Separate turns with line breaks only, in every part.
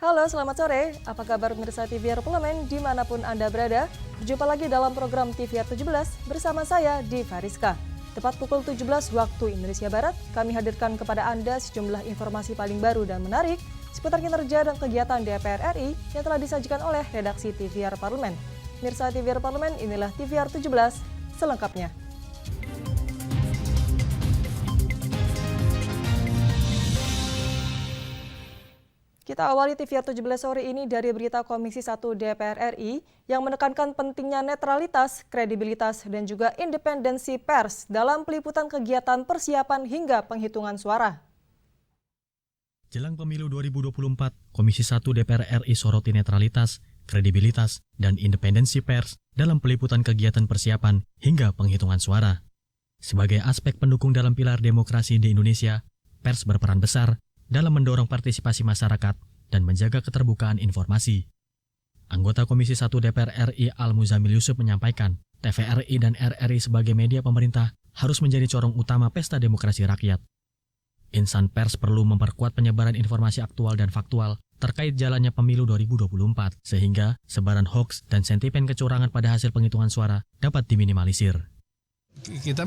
Halo, selamat sore. Apa kabar pemirsa TVR Parlemen dimanapun Anda berada? Berjumpa lagi dalam program TVR 17 bersama saya, Diva Rizka. Tepat pukul 17 waktu Indonesia Barat, kami hadirkan kepada Anda sejumlah informasi paling baru dan menarik seputar kinerja dan kegiatan DPR RI yang telah disajikan oleh redaksi TVR Parlemen. Pemirsa TVR Parlemen, inilah TVR 17 selengkapnya. Kita awali TVR 17 sore ini dari berita Komisi 1 DPR RI yang menekankan pentingnya netralitas, kredibilitas, dan juga independensi pers dalam peliputan kegiatan persiapan hingga penghitungan suara.
Jelang pemilu 2024, Komisi 1 DPR RI soroti netralitas, kredibilitas, dan independensi pers dalam peliputan kegiatan persiapan hingga penghitungan suara. Sebagai aspek pendukung dalam pilar demokrasi di Indonesia, pers berperan besar dalam mendorong partisipasi masyarakat dan menjaga keterbukaan informasi. Anggota Komisi 1 DPR RI Al-Muzamil Yusuf menyampaikan, TVRI dan RRI sebagai media pemerintah harus menjadi corong utama pesta demokrasi rakyat. Insan pers perlu memperkuat penyebaran informasi aktual dan faktual terkait jalannya pemilu 2024, sehingga sebaran hoaks dan sentimen kecurangan pada hasil penghitungan suara dapat diminimalisir.
Kita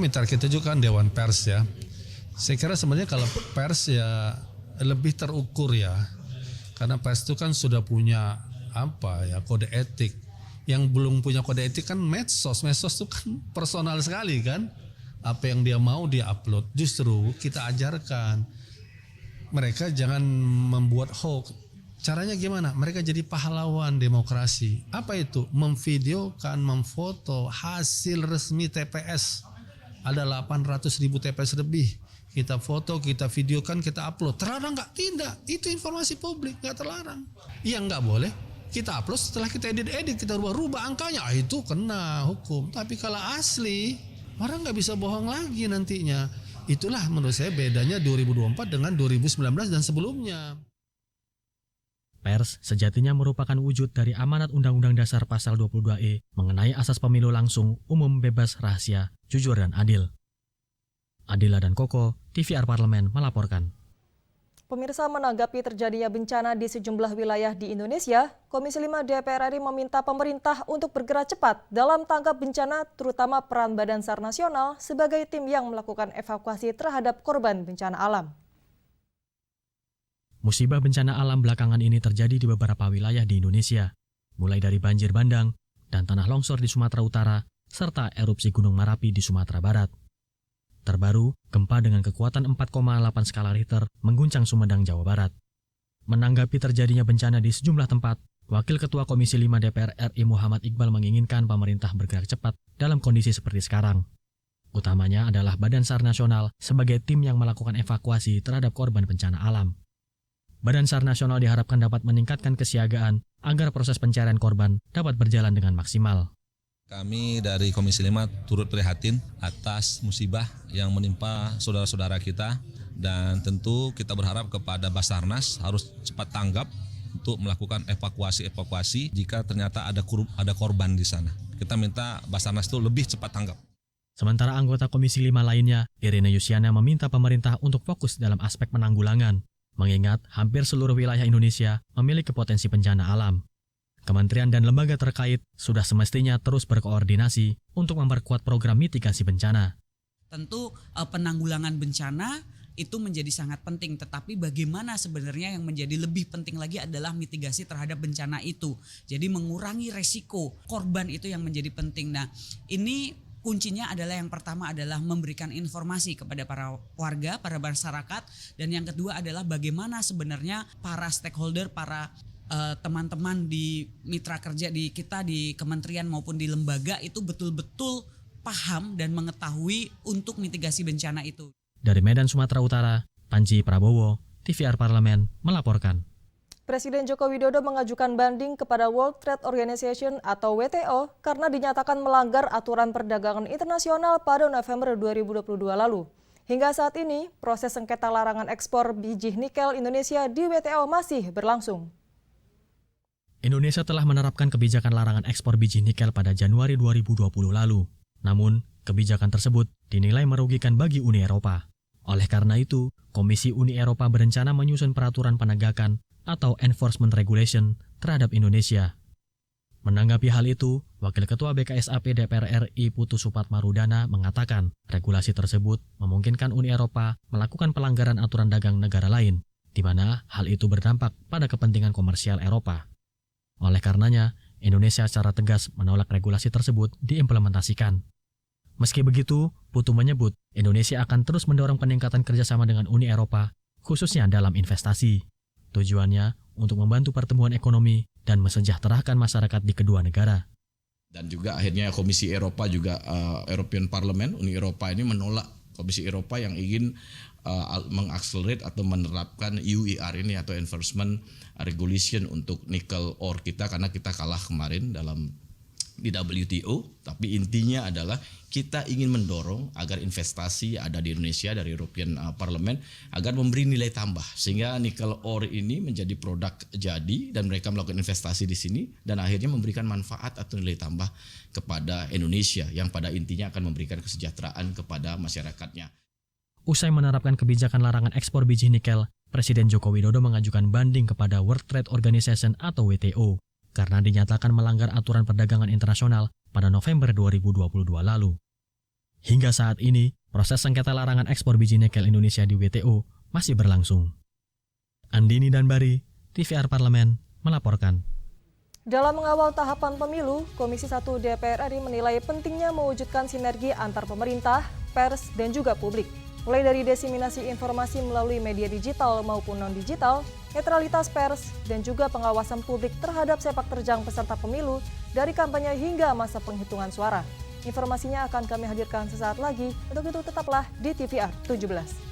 juga kan Dewan Pers ya. Saya kira sebenarnya kalau pers ya lebih terukur ya, karena pers itu kan sudah punya kode etik. Yang belum punya kode etik kan medsos itu kan personal sekali kan, apa yang dia mau dia upload. Justru kita ajarkan mereka jangan membuat hoax. Caranya gimana? Mereka jadi pahlawan demokrasi. Apa itu? Memvideokan, memfoto hasil resmi TPS. Ada 800.000 TPS lebih. Kita foto, kita videokan, kita upload. Terlarang nggak? Tidak. Itu informasi publik, nggak terlarang. Yang nggak boleh, kita upload setelah kita edit, kita rubah angkanya. Itu kena hukum. Tapi kalau asli, orang nggak bisa bohong lagi nantinya. Itulah menurut saya bedanya 2024 dengan 2019 dan sebelumnya.
Pers sejatinya merupakan wujud dari amanat Undang-Undang Dasar Pasal 22E mengenai asas pemilu langsung, umum, bebas, rahasia, jujur, dan adil. Adila dan Koko, TVR Parlemen melaporkan.
Pemirsa, menanggapi terjadinya bencana di sejumlah wilayah di Indonesia, Komisi 5 DPR RI meminta pemerintah untuk bergerak cepat dalam tanggap bencana, terutama peran Badan SAR Nasional sebagai tim yang melakukan evakuasi terhadap korban bencana alam.
Musibah bencana alam belakangan ini terjadi di beberapa wilayah di Indonesia, mulai dari banjir bandang dan tanah longsor di Sumatera Utara, serta erupsi Gunung Merapi di Sumatera Barat. Terbaru, gempa dengan kekuatan 4,8 skala Richter mengguncang Sumedang, Jawa Barat. Menanggapi terjadinya bencana di sejumlah tempat, Wakil Ketua Komisi 5 DPR RI Muhammad Iqbal menginginkan pemerintah bergerak cepat dalam kondisi seperti sekarang. Utamanya adalah Badan SAR Nasional sebagai tim yang melakukan evakuasi terhadap korban bencana alam. Badan SAR Nasional diharapkan dapat meningkatkan kesiagaan agar proses pencarian korban dapat berjalan dengan maksimal.
Kami dari Komisi 5 turut prihatin atas musibah yang menimpa saudara-saudara kita, dan tentu kita berharap kepada Basarnas harus cepat tanggap untuk melakukan evakuasi jika ternyata ada korban di sana. Kita minta Basarnas itu lebih cepat tanggap.
Sementara anggota Komisi 5 lainnya, Irene Yusiana meminta pemerintah untuk fokus dalam aspek penanggulangan, mengingat hampir seluruh wilayah Indonesia memiliki potensi bencana alam. Kementerian dan lembaga terkait sudah semestinya terus berkoordinasi untuk memperkuat program mitigasi bencana.
Tentu penanggulangan bencana itu menjadi sangat penting, tetapi bagaimana sebenarnya yang menjadi lebih penting lagi adalah mitigasi terhadap bencana itu. Jadi mengurangi resiko korban itu yang menjadi penting. Nah, ini kuncinya adalah yang pertama adalah memberikan informasi kepada para warga, para masyarakat, dan yang kedua adalah bagaimana sebenarnya para stakeholder, para teman-teman di mitra kerja di kita di kementerian maupun di lembaga itu betul-betul paham dan mengetahui untuk mitigasi bencana itu.
Dari Medan, Sumatera Utara, Panji Prabowo, TVR Parlemen melaporkan.
Presiden Joko Widodo mengajukan banding kepada World Trade Organization atau WTO karena dinyatakan melanggar aturan perdagangan internasional pada November 2022 lalu. Hingga saat ini, proses sengketa larangan ekspor biji nikel Indonesia di WTO masih berlangsung.
Indonesia telah menerapkan kebijakan larangan ekspor biji nikel pada Januari 2020 lalu. Namun, kebijakan tersebut dinilai merugikan bagi Uni Eropa. Oleh karena itu, Komisi Uni Eropa berencana menyusun peraturan penegakan atau Enforcement Regulation terhadap Indonesia. Menanggapi hal itu, Wakil Ketua BKSAP DPR RI Putu Supatmarudana mengatakan regulasi tersebut memungkinkan Uni Eropa melakukan pelanggaran aturan dagang negara lain, di mana hal itu berdampak pada kepentingan komersial Eropa. Oleh karenanya, Indonesia secara tegas menolak regulasi tersebut diimplementasikan. Meski begitu, Putu menyebut Indonesia akan terus mendorong peningkatan kerjasama dengan Uni Eropa, khususnya dalam investasi. Tujuannya untuk membantu pertumbuhan ekonomi dan mesejahterakan masyarakat di kedua negara.
Dan juga akhirnya Komisi Eropa juga European Parliament, Uni Eropa ini menolak Komisi Eropa yang ingin mengakselerate atau menerapkan UER ini atau Enforcement Regulation untuk nikel ore kita karena kita kalah kemarin di WTO. Tapi intinya adalah kita ingin mendorong agar investasi ada di Indonesia dari European Parliament agar memberi nilai tambah sehingga nikel ore ini menjadi produk jadi dan mereka melakukan investasi di sini dan akhirnya memberikan manfaat atau nilai tambah kepada Indonesia yang pada intinya akan memberikan kesejahteraan kepada masyarakatnya.
Usai menerapkan kebijakan larangan ekspor biji nikel, Presiden Joko Widodo mengajukan banding kepada World Trade Organization atau WTO karena dinyatakan melanggar aturan perdagangan internasional pada November 2022 lalu. Hingga saat ini, proses sengketa larangan ekspor biji nikel Indonesia di WTO masih berlangsung. Andini dan Bari, TVR Parlemen, melaporkan.
Dalam mengawal tahapan pemilu, Komisi 1 DPR RI menilai pentingnya mewujudkan sinergi antar pemerintah, pers, dan juga publik. Mulai dari diseminasi informasi melalui media digital maupun non-digital, netralitas pers, dan juga pengawasan publik terhadap sepak terjang peserta pemilu dari kampanye hingga masa penghitungan suara. Informasinya akan kami hadirkan sesaat lagi, untuk itu tetaplah di TVR 17.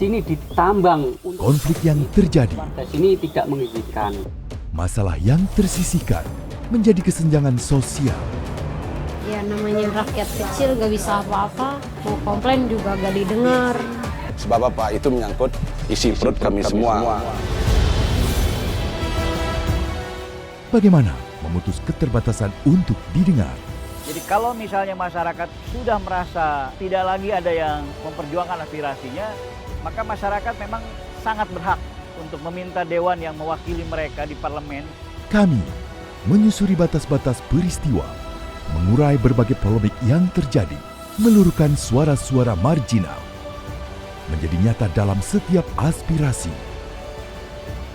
Sini ditambang.
Konflik yang terjadi,
Warga sini tidak mengizinkan.
masalah yang tersisihkan menjadi kesenjangan sosial.
Ya namanya rakyat kecil gak bisa apa-apa, mau komplain juga gak didengar.
Sebab apa? Itu menyangkut isi perut kami semua.
Bagaimana memutus keterbatasan untuk didengar?
Jadi kalau misalnya masyarakat sudah merasa tidak lagi ada yang memperjuangkan aspirasinya, maka masyarakat memang sangat berhak untuk meminta dewan yang mewakili mereka di parlemen.
Kami menyusuri batas-batas peristiwa, mengurai berbagai polemik yang terjadi, meluruhkan suara-suara marginal, menjadi nyata dalam setiap aspirasi,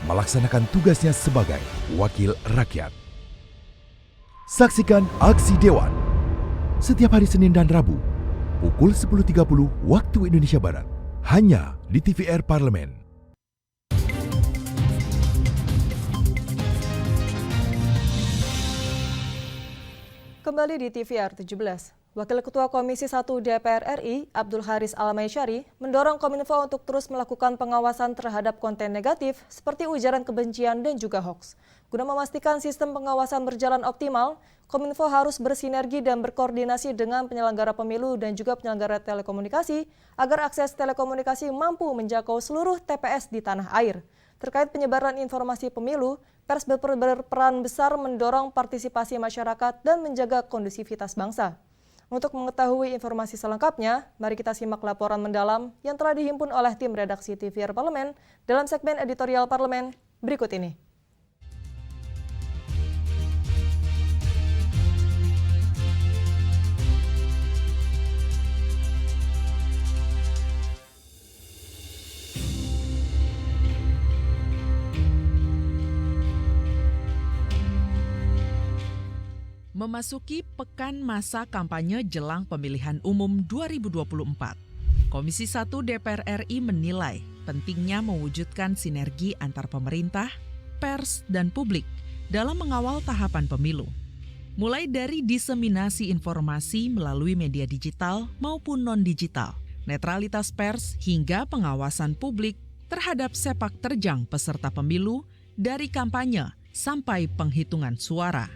melaksanakan tugasnya sebagai wakil rakyat. Saksikan Aksi Dewan setiap hari Senin dan Rabu pukul 10.30 waktu Indonesia Barat hanya di TVR Parlemen.
Kembali di TVR 17. Wakil Ketua Komisi 1 DPR RI, Abdul Haris Almasyari, mendorong Kominfo untuk terus melakukan pengawasan terhadap konten negatif seperti ujaran kebencian dan juga hoaks. Guna memastikan sistem pengawasan berjalan optimal, Kominfo harus bersinergi dan berkoordinasi dengan penyelenggara pemilu dan juga penyelenggara telekomunikasi agar akses telekomunikasi mampu menjangkau seluruh TPS di tanah air. Terkait penyebaran informasi pemilu, pers berperan besar mendorong partisipasi masyarakat dan menjaga kondusivitas bangsa. Untuk mengetahui informasi selengkapnya, mari kita simak laporan mendalam yang telah dihimpun oleh tim redaksi TVR Parlemen dalam segmen editorial Parlemen berikut ini.
Memasuki pekan masa kampanye jelang pemilihan umum 2024, Komisi 1 DPR RI menilai pentingnya mewujudkan sinergi antar pemerintah, pers, dan publik dalam mengawal tahapan pemilu. Mulai dari diseminasi informasi melalui media digital maupun non-digital, netralitas pers hingga pengawasan publik terhadap sepak terjang peserta pemilu dari kampanye sampai penghitungan suara.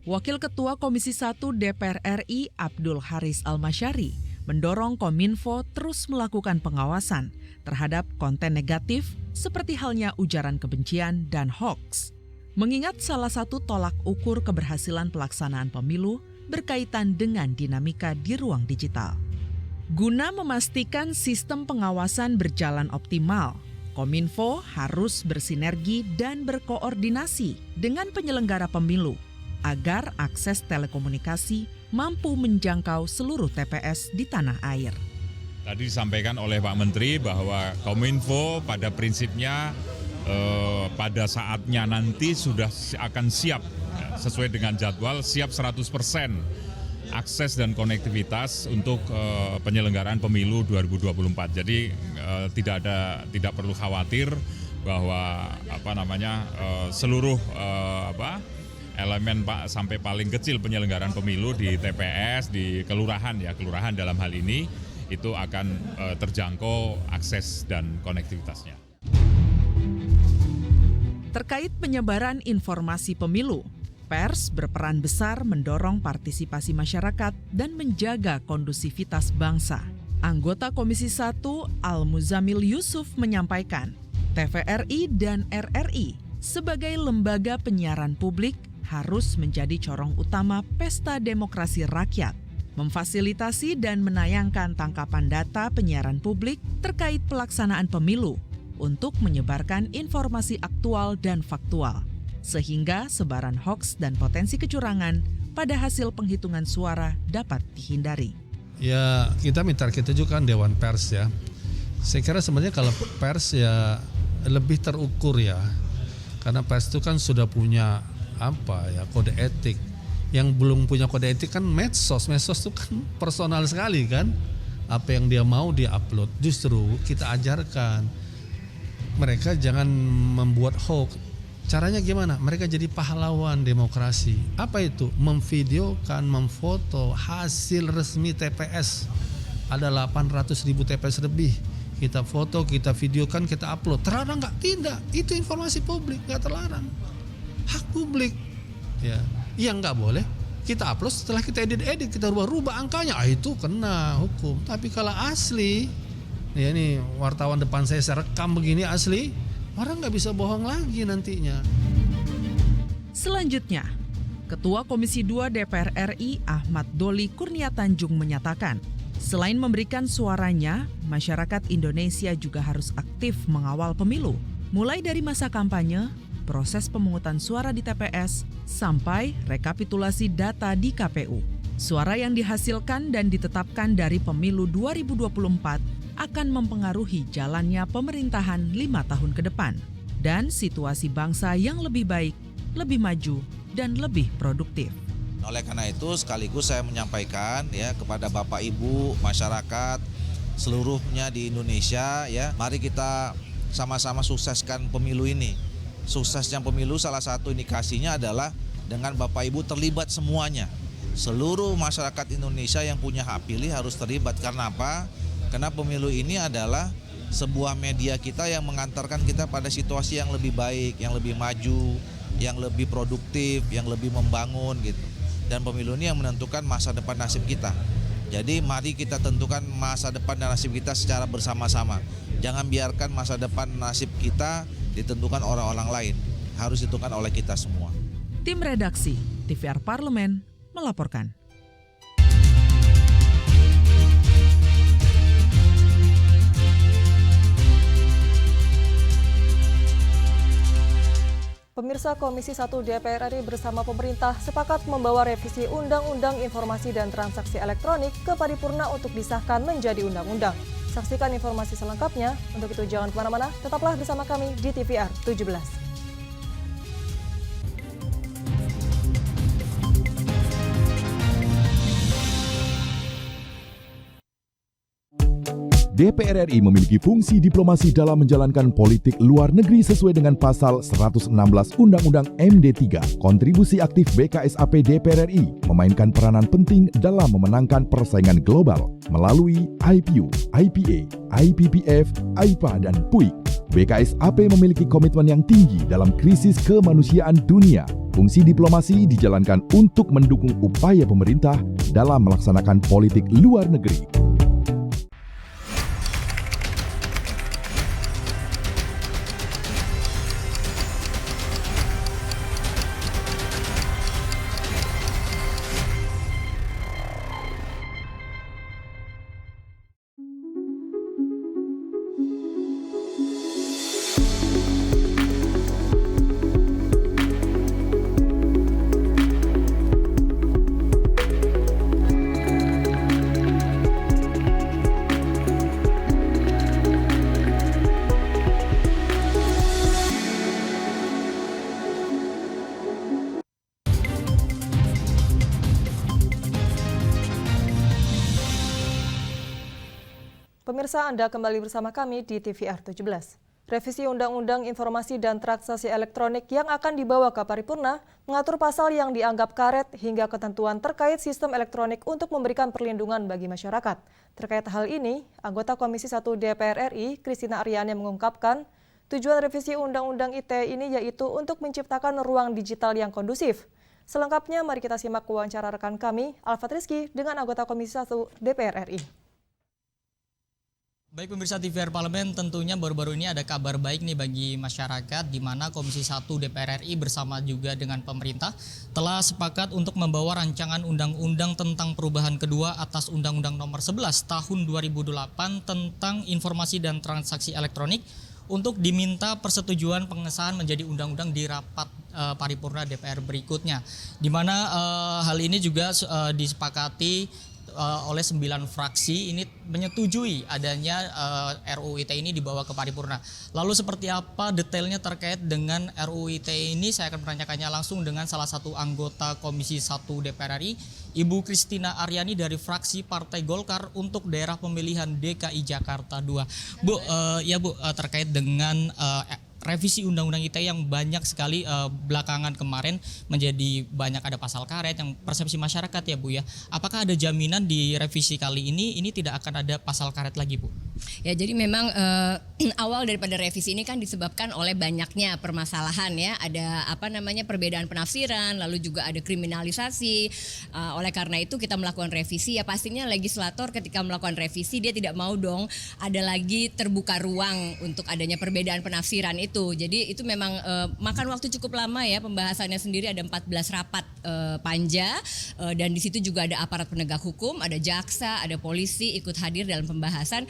Wakil Ketua Komisi 1 DPR RI Abdul Haris Almasyari mendorong Kominfo terus melakukan pengawasan terhadap konten negatif seperti halnya ujaran kebencian dan hoaks. mengingat salah satu tolak ukur keberhasilan pelaksanaan pemilu berkaitan dengan dinamika di ruang digital. Guna memastikan sistem pengawasan berjalan optimal, Kominfo harus bersinergi dan berkoordinasi dengan penyelenggara pemilu agar akses telekomunikasi mampu menjangkau seluruh TPS di tanah air.
Tadi disampaikan oleh Pak Menteri bahwa Kominfo pada prinsipnya pada saatnya nanti sudah akan siap sesuai dengan jadwal, siap 100% akses dan konektivitas untuk penyelenggaraan pemilu 2024. Jadi tidak perlu khawatir bahwa seluruh elemen sampai paling kecil penyelenggaraan pemilu di TPS, di kelurahan dalam hal ini itu akan terjangkau akses dan konektivitasnya.
Terkait penyebaran informasi pemilu, pers berperan besar mendorong partisipasi masyarakat dan menjaga kondusivitas bangsa. Anggota Komisi 1 Al-Muzamil Yusuf menyampaikan, TVRI dan RRI sebagai lembaga penyiaran publik harus menjadi corong utama pesta demokrasi rakyat, memfasilitasi dan menayangkan tangkapan data penyiaran publik terkait pelaksanaan pemilu untuk menyebarkan informasi aktual dan faktual, sehingga sebaran hoaks dan potensi kecurangan pada hasil penghitungan suara dapat dihindari.
Ya, kita juga kan Dewan Pers ya. Saya kira sebenarnya kalau pers ya lebih terukur ya, karena pers itu kan sudah punya kode etik. Yang belum punya kode etik kan medsos itu kan personal sekali kan. Apa yang dia mau dia upload. Justru kita ajarkan mereka jangan membuat hoax. Caranya gimana? Mereka jadi pahlawan demokrasi. Apa itu? Memvideokan, memfoto hasil resmi TPS. Ada 800.000 TPS lebih. Kita foto, kita videokan, kita upload. Terlarang nggak? Tidak. Itu informasi publik, nggak terlarang. Hak publik. Ya, yang nggak boleh kita upload setelah kita edit, kita rubah angkanya, itu kena hukum. Tapi kalau asli, ya ini wartawan depan saya rekam begini asli, orang nggak bisa bohong lagi nantinya.
Selanjutnya, Ketua Komisi 2 DPR RI Ahmad Doli Kurnia Tanjung menyatakan, selain memberikan suaranya, masyarakat Indonesia juga harus aktif mengawal pemilu, mulai dari masa kampanye, proses pemungutan suara di TPS, sampai rekapitulasi data di KPU. Suara yang dihasilkan dan ditetapkan dari pemilu 2024 akan mempengaruhi jalannya pemerintahan 5 tahun ke depan dan situasi bangsa yang lebih baik, lebih maju, dan lebih produktif.
Oleh karena itu sekaligus saya menyampaikan ya kepada Bapak Ibu, masyarakat seluruhnya di Indonesia ya, mari kita sama-sama sukseskan pemilu ini. Suksesnya pemilu salah satu indikasinya adalah dengan Bapak Ibu terlibat semuanya. Seluruh masyarakat Indonesia yang punya hak pilih harus terlibat. Karena apa? Karena pemilu ini adalah sebuah media kita yang mengantarkan kita pada situasi yang lebih baik, yang lebih maju, yang lebih produktif, yang lebih membangun gitu. Dan pemilu ini yang menentukan masa depan nasib kita. Jadi mari kita tentukan masa depan dan nasib kita secara bersama-sama. Jangan biarkan masa depan nasib kita ditentukan orang-orang lain. Harus ditentukan oleh kita semua.
Tim redaksi TVR Parlemen melaporkan.
Pemirsa, Komisi 1 DPR RI bersama pemerintah sepakat membawa revisi Undang-Undang Informasi dan Transaksi Elektronik ke paripurna untuk disahkan menjadi undang-undang. Saksikan informasi selengkapnya. Untuk itu jangan kemana-mana, tetaplah bersama kami di TVR 17.
DPR RI memiliki fungsi diplomasi dalam menjalankan politik luar negeri sesuai dengan pasal 116 Undang-Undang MD 3. Kontribusi aktif BKSAP DPR RI memainkan peranan penting dalam memenangkan persaingan global melalui IPU, IPA, IPPF, IPA, dan PUIK. BKSAP memiliki komitmen yang tinggi dalam krisis kemanusiaan dunia. Fungsi diplomasi dijalankan untuk mendukung upaya pemerintah dalam melaksanakan politik luar negeri.
Pemirsa, Anda kembali bersama kami di TVR 17. Revisi Undang-Undang Informasi dan Transaksi Elektronik yang akan dibawa ke paripurna mengatur pasal yang dianggap karet hingga ketentuan terkait sistem elektronik untuk memberikan perlindungan bagi masyarakat. Terkait hal ini, anggota Komisi 1 DPR RI, Christina Aryani mengungkapkan, tujuan revisi Undang-Undang ITE ini yaitu untuk menciptakan ruang digital yang kondusif. Selengkapnya, mari kita simak wawancara rekan kami, Alfat Rizky, dengan anggota Komisi 1 DPR RI.
Baik pemirsa TVR Parlemen, tentunya baru-baru ini ada kabar baik nih bagi masyarakat di mana Komisi 1 DPR RI bersama juga dengan pemerintah telah sepakat untuk membawa rancangan undang-undang tentang perubahan kedua atas Undang-Undang Nomor 11 Tahun 2008 tentang informasi dan transaksi elektronik untuk diminta persetujuan pengesahan menjadi undang-undang di rapat paripurna DPR berikutnya. Di mana hal ini juga disepakati oleh 9 fraksi ini menyetujui adanya RUU ITE ini dibawa ke paripurna. Lalu seperti apa detailnya terkait dengan RUU ITE ini, saya akan menanyakannya langsung dengan salah satu anggota Komisi 1 DPR RI, Ibu Christina Aryani dari fraksi Partai Golkar untuk daerah pemilihan DKI Jakarta 2. Bu, terkait dengan revisi Undang-Undang ITE yang banyak sekali belakangan kemarin menjadi banyak ada pasal karet yang persepsi masyarakat ya Bu ya. Apakah ada jaminan di revisi kali ini tidak akan ada pasal karet lagi Bu?
Ya, jadi memang awal daripada revisi ini kan disebabkan oleh banyaknya permasalahan ya. Ada perbedaan penafsiran, lalu juga ada kriminalisasi. Oleh karena itu kita melakukan revisi. Ya pastinya legislator ketika melakukan revisi dia tidak mau dong ada lagi terbuka ruang untuk adanya perbedaan penafsiran itu. Jadi itu memang makan waktu cukup lama ya, pembahasannya sendiri ada 14 rapat panja dan di situ juga ada aparat penegak hukum, ada jaksa, ada polisi ikut hadir dalam pembahasan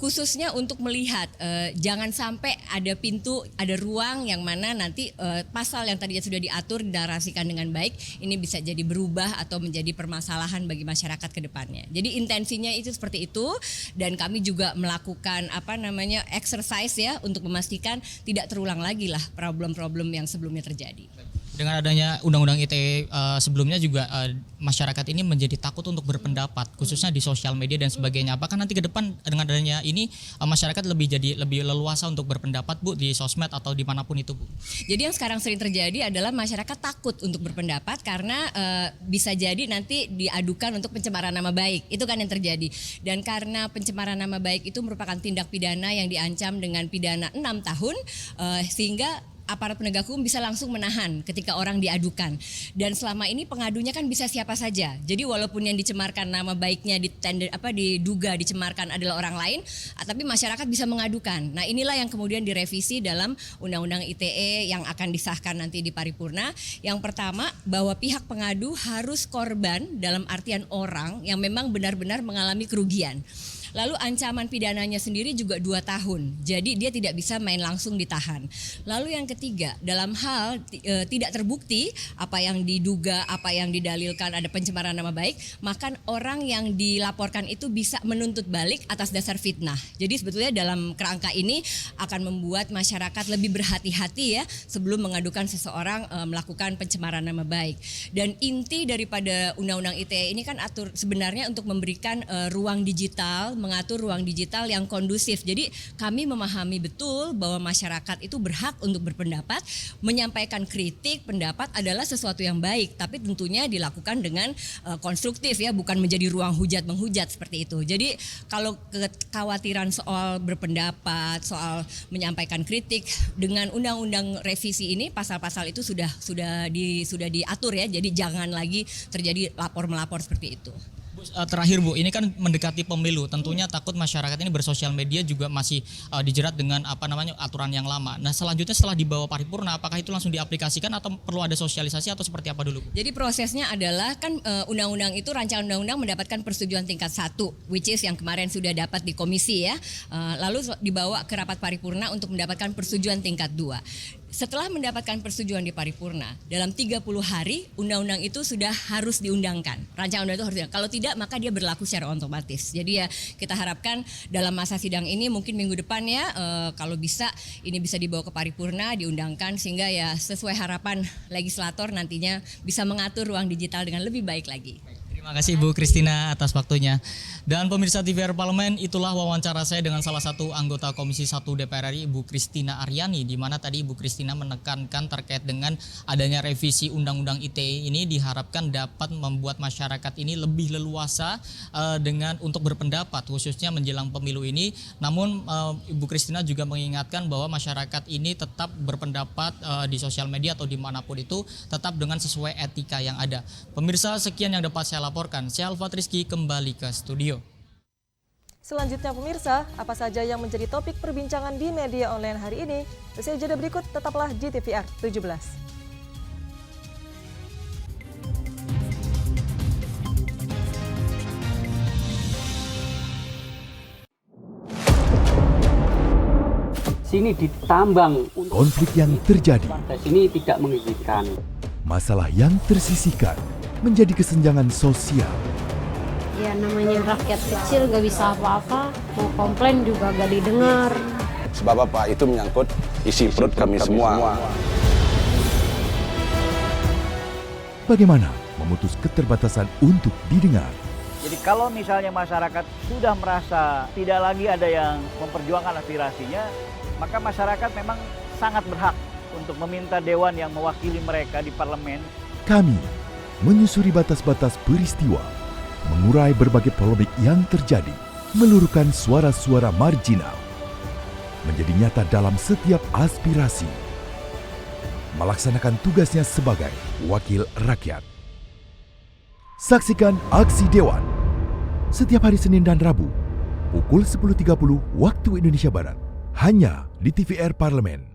khususnya untuk melihat jangan sampai ada pintu, ada ruang yang mana nanti pasal yang tadinya sudah diatur dinarasikan dengan baik ini bisa jadi berubah atau menjadi permasalahan bagi masyarakat ke depannya. Jadi intensinya itu seperti itu dan kami juga melakukan exercise ya untuk memastikan tidak terulang lagi lah problem-problem yang sebelumnya terjadi.
Dengan adanya Undang-Undang ITE sebelumnya juga masyarakat ini menjadi takut untuk berpendapat, khususnya di sosial media dan sebagainya. Apakah nanti ke depan dengan adanya ini masyarakat lebih leluasa untuk berpendapat Bu di sosmed atau dimanapun itu Bu?
Jadi yang sekarang sering terjadi adalah masyarakat takut untuk berpendapat karena bisa jadi nanti diadukan untuk pencemaran nama baik. Itu kan yang terjadi. Dan karena pencemaran nama baik itu merupakan tindak pidana yang diancam dengan pidana 6 tahun sehingga aparat penegak hukum bisa langsung menahan ketika orang diadukan. Dan selama ini pengadunya kan bisa siapa saja. Jadi walaupun yang dicemarkan nama baiknya diduga dicemarkan adalah orang lain, tapi masyarakat bisa mengadukan. Nah, inilah yang kemudian direvisi dalam Undang-Undang ITE yang akan disahkan nanti di paripurna. Yang pertama, bahwa pihak pengadu harus korban dalam artian orang yang memang benar-benar mengalami kerugian. Lalu ancaman pidananya sendiri juga 2 tahun. Jadi dia tidak bisa main langsung ditahan. Lalu yang ketiga, dalam hal tidak terbukti apa yang diduga, apa yang didalilkan ada pencemaran nama baik, maka orang yang dilaporkan itu bisa menuntut balik atas dasar fitnah. Jadi sebetulnya dalam kerangka ini akan membuat masyarakat lebih berhati-hati ya sebelum mengadukan seseorang melakukan pencemaran nama baik. Dan inti daripada Undang-Undang ITE ini kan atur sebenarnya untuk memberikan ruang digital, mengatur ruang digital yang kondusif. Jadi kami memahami betul bahwa masyarakat itu berhak untuk berpendapat, menyampaikan kritik, pendapat adalah sesuatu yang baik, tapi tentunya dilakukan dengan konstruktif ya, bukan menjadi ruang hujat menghujat seperti itu. Jadi kalau kekhawatiran soal berpendapat, soal menyampaikan kritik dengan undang-undang revisi ini pasal-pasal itu sudah diatur ya. Jadi jangan lagi terjadi lapor-melapor seperti itu.
Terakhir Bu, ini kan mendekati pemilu, tentunya takut masyarakat ini bersosial media juga masih dijerat dengan aturan yang lama. Nah selanjutnya setelah dibawa paripurna, apakah itu langsung diaplikasikan atau perlu ada sosialisasi atau seperti apa dulu Bu?
Jadi prosesnya adalah kan undang-undang itu, rancangan undang-undang mendapatkan persetujuan tingkat 1, which is yang kemarin sudah dapat di komisi ya, lalu dibawa ke rapat paripurna untuk mendapatkan persetujuan tingkat 2. Setelah mendapatkan persetujuan di paripurna, dalam 30 hari undang-undang itu sudah harus diundangkan. Rancangan undang itu harus diundangkan. Kalau tidak maka dia berlaku secara otomatis. Jadi ya kita harapkan dalam masa sidang ini mungkin minggu depan ya kalau bisa ini bisa dibawa ke paripurna, diundangkan sehingga ya sesuai harapan legislator nantinya bisa mengatur ruang digital dengan lebih baik lagi.
Terima kasih Bu Christina atas waktunya. Dan pemirsa TVR Parlemen, itulah wawancara saya dengan salah satu anggota Komisi 1 DPR RI, Ibu Christina Aryani, di mana tadi Ibu Christina menekankan terkait dengan adanya revisi Undang-Undang ITE ini diharapkan dapat membuat masyarakat ini lebih leluasa untuk berpendapat, khususnya menjelang pemilu ini. Namun Ibu Christina juga mengingatkan bahwa masyarakat ini tetap berpendapat di sosial media atau dimanapun itu tetap dengan sesuai etika yang ada. Pemirsa, sekian yang dapat saya laporkan. Saya Alfat Rizky kembali ke studio.
Selanjutnya pemirsa, apa saja yang menjadi topik perbincangan di media online hari ini? Usai jeda berikut, tetaplah di TVR 17.
Sini ditambang.
Konflik yang terjadi,
Warga sini tidak mengizinkan.
masalah yang tersisihkan menjadi kesenjangan sosial.
Ya namanya rakyat kecil gak bisa apa-apa, mau komplain juga gak didengar.
Sebab apa? Itu menyangkut isi perut kami semua.
Bagaimana memutus keterbatasan untuk didengar?
Jadi kalau misalnya masyarakat sudah merasa tidak lagi ada yang memperjuangkan aspirasinya, maka masyarakat memang sangat berhak untuk meminta dewan yang mewakili mereka di parlemen.
Kami menyusuri batas-batas peristiwa, mengurai berbagai polemik yang terjadi, meluruhkan suara-suara marginal, menjadi nyata dalam setiap aspirasi, melaksanakan tugasnya sebagai wakil rakyat. Saksikan Aksi Dewan setiap hari Senin dan Rabu pukul 10.30 waktu Indonesia Barat, hanya di TVR Parlemen.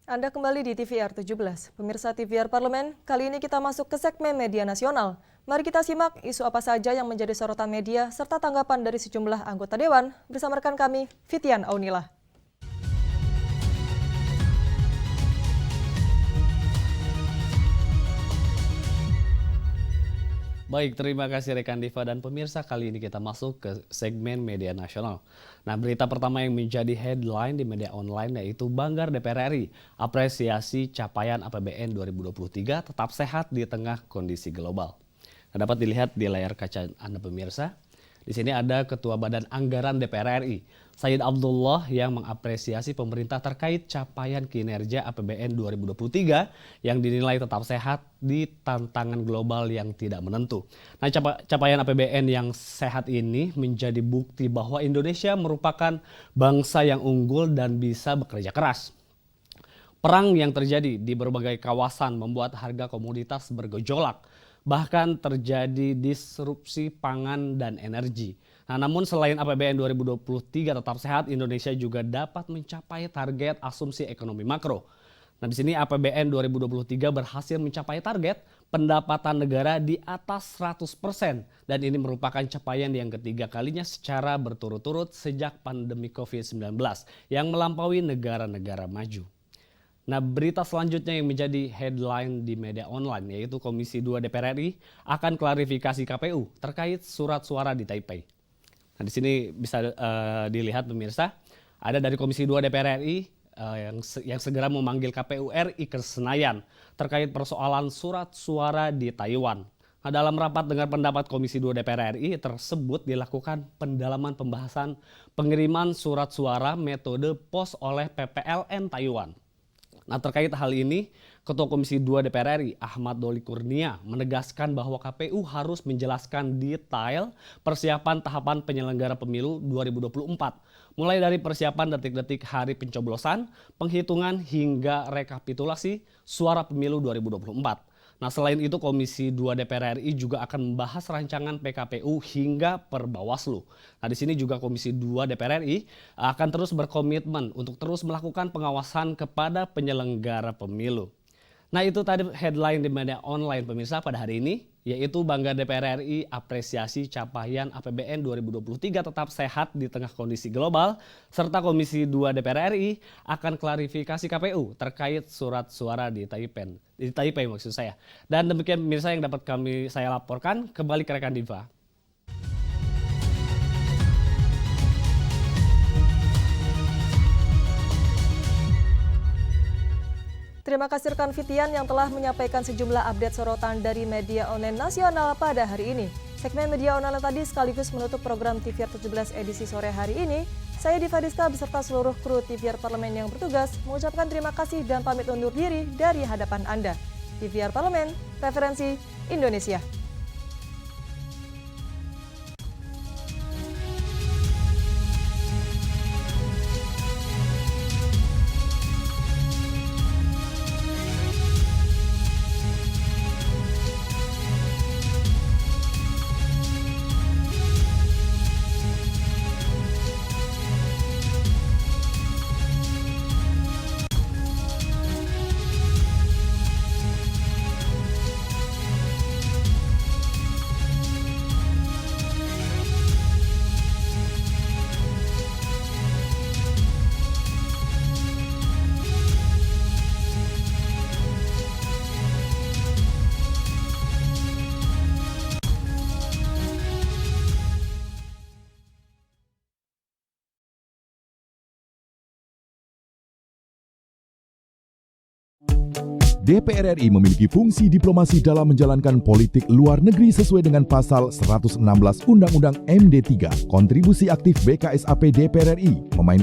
Anda kembali di TVR 17. Pemirsa TVR Parlemen, kali ini kita masuk ke segmen media nasional. Mari kita simak isu apa saja yang menjadi sorotan media serta tanggapan dari sejumlah anggota Dewan bersama rekan kami, Fitian Aunilah.
Baik, terima kasih rekan Diva dan pemirsa. Kali ini kita masuk ke segmen media nasional. Nah, berita pertama yang menjadi headline di media online yaitu Banggar DPR RI, apresiasi capaian APBN 2023 tetap sehat di tengah kondisi global. Nah, dapat dilihat di layar kaca Anda pemirsa. Di sini ada Ketua Badan Anggaran DPR RI, Said Abdullah, yang mengapresiasi pemerintah terkait capaian kinerja APBN 2023 yang dinilai tetap sehat di tantangan global yang tidak menentu. Nah, capaian APBN yang sehat ini menjadi bukti bahwa Indonesia merupakan bangsa yang unggul dan bisa bekerja keras. Perang yang terjadi di berbagai kawasan membuat harga komoditas bergejolak, bahkan terjadi disrupsi pangan dan energi. Nah, namun selain APBN 2023 tetap sehat, Indonesia juga dapat mencapai target asumsi ekonomi makro. Nah, di sini APBN 2023 berhasil mencapai target pendapatan negara di atas 100%, dan ini merupakan capaian yang ketiga kalinya secara berturut-turut sejak pandemi COVID-19 yang melampaui negara-negara maju. Nah, berita selanjutnya yang menjadi headline di media online yaitu Komisi 2 DPR RI akan klarifikasi KPU terkait surat suara di Taipei. Nah, di sini bisa dilihat pemirsa, ada dari Komisi 2 DPR RI yang segera memanggil KPU RI ke Senayan terkait persoalan surat suara di Taiwan. Nah, dalam rapat dengar pendapat Komisi 2 DPR RI tersebut dilakukan pendalaman pembahasan pengiriman surat suara metode pos oleh PPLN Taiwan. Nah, terkait hal ini, Ketua Komisi 2 DPR RI Ahmad Doli Kurnia menegaskan bahwa KPU harus menjelaskan detail persiapan tahapan penyelenggara pemilu 2024, mulai dari persiapan detik-detik hari pencoblosan, penghitungan hingga rekapitulasi suara pemilu 2024. Nah, selain itu Komisi 2 DPR RI juga akan membahas rancangan PKPU hingga per Bawaslu. Nah, di sini juga Komisi 2 DPR RI akan terus berkomitmen untuk terus melakukan pengawasan kepada penyelenggara pemilu. Nah, itu tadi headline di media online pemirsa pada hari ini, yaitu Banggar DPR RI apresiasi capaian APBN 2023 tetap sehat di tengah kondisi global, serta Komisi 2 DPR RI akan klarifikasi KPU terkait surat suara di Taipei maksud saya. Dan demikian pemirsa yang dapat saya laporkan, kembali ke rekan Diva.
terima kasih rekan Fitian yang telah menyampaikan sejumlah update sorotan dari media online nasional pada hari ini. Segmen media online tadi sekaligus menutup program TVR 17 edisi sore hari ini. Saya Diva Rizka beserta seluruh kru TVR Parlemen yang bertugas mengucapkan terima kasih dan pamit undur diri dari hadapan Anda. TVR Parlemen, referensi Indonesia.
DPR RI memiliki fungsi diplomasi dalam menjalankan politik luar negeri sesuai dengan pasal 116 Undang-Undang MD3. Kontribusi aktif BKSAP DPR RI memainkan